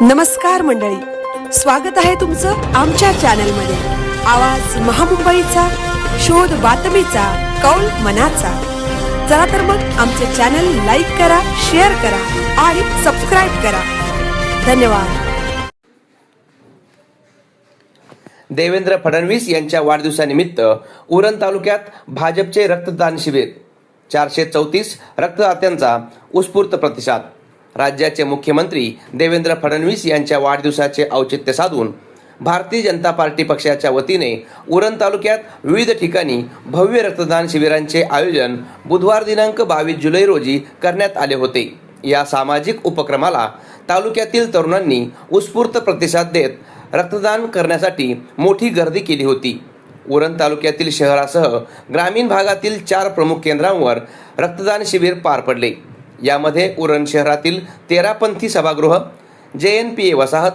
नमस्कार मंडळी, स्वागत आहे तुमचं आमच्या चॅनलमध्ये। आवाज महामुंबईचा, शोध बातमीचा, कौल मनाचा। चला तर मग आमचे चॅनल लाईक करा, शेअर करा आणि सबस्क्राइब करा। धन्यवाद। देवेंद्र फडणवीस यांच्या वाढदिवसानिमित्त उरण तालुक्यात भाजपचे रक्तदान शिबिर, 434 रक्तदात्यांचा उत्स्फूर्त प्रतिसाद। राज्याचे मुख्यमंत्री देवेंद्र फडणवीस यांच्या वाढदिवसाचे औचित्य साधून भारतीय जनता पार्टी पक्षाच्या वतीने उरण तालुक्यात विविध ठिकाणी भव्य रक्तदान शिबिरांचे आयोजन बुधवार दिनांक 22 जुलै रोजी करण्यात आले होते। या सामाजिक उपक्रमाला तालुक्यातील तरुणांनी उत्स्फूर्त प्रतिसाद देत रक्तदान करण्यासाठी मोठी गर्दी केली होती। उरण तालुक्यातील शहरासह ग्रामीण भागातील 4 प्रमुख केंद्रांवर रक्तदान शिबिर पार पडले। यामध्ये उरण शहरातील 13 पंथी सभागृह, JNPA वसाहत,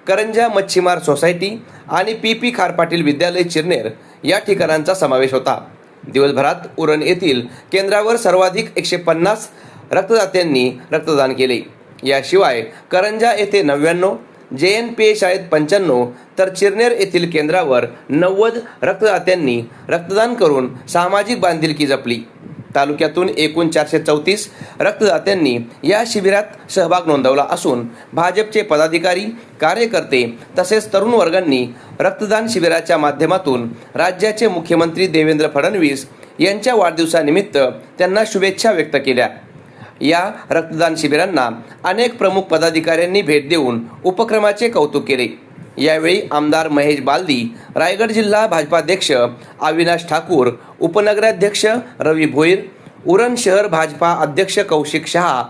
करंजा मच्छीमार सोसायटी आणि PP खार पाटील विद्यालय चिरनेर या ठिकाणांचा समावेश होता। दिवसभरात उरण येथील केंद्रावर सर्वाधिक 150 रक्तदात्यांनी रक्तदान केले। याशिवाय करंजा येथे 99, JNPA शाळेत 95 तर चिरनेर येथील केंद्रावर 90 रक्तदात्यांनी रक्तदान करून सामाजिक बांधिलकी जपली। तालुक्यातून एकूण 434 रक्तदात्यांनी या शिबिरात सहभाग नोंदवला असून भाजपचे पदाधिकारी, कार्यकर्ते तसेच तरुण वर्गांनी रक्तदान शिबिराच्या माध्यमातून राज्याचे मुख्यमंत्री देवेंद्र फडणवीस यांच्या वाढदिवसानिमित्त त्यांना शुभेच्छा व्यक्त केल्या। या रक्तदान शिबिरांना अनेक प्रमुख पदाधिकाऱ्यांनी भेट देऊन उपक्रमाचे कौतुक केले। यावेळी आमदार महेश बालदी, रायगड जिल्हा भाजपाध्यक्ष अविनाश ठाकूर, उपनगराध्यक्ष रवी भोईर, उरण शहर भाजपा अध्यक्ष कौशिक शहा,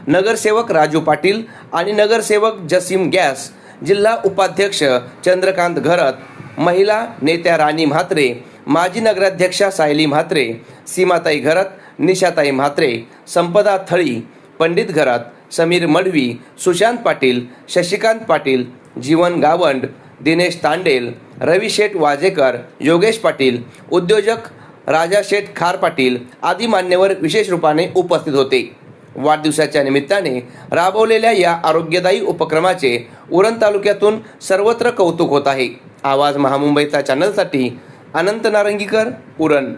नगरसेवक राजू पाटील आणि नगरसेवक जसीम गॅस, जिल्हा उपाध्यक्ष चंद्रकांत घरत, महिला नेत्या राणी म्हात्रे, माजी नगराध्यक्षा सायली म्हात्रे, सीमाताई घरत, निशाताई म्हात्रे, संपदा थळी, पंडित घरत, समीर मडवी, सुशांत पाटील, शशिकांत पाटील, जीवन गावंड, दिनेश तांडेल, रवी शेठ वाजेकर, योगेश पाटील, उद्योजक राजा शेठ खार पाटील आदी मान्यवर विशेष रूपाने उपस्थित होते। वाढदिवसाच्या निमित्ताने राबवलेल्या या आरोग्यदायी उपक्रमाचे उरण तालुक्यातून सर्वत्र कौतुक होत आहे। आवाज महामुंबईचा चॅनलसाठी अनंत नारंगीकर, उरण।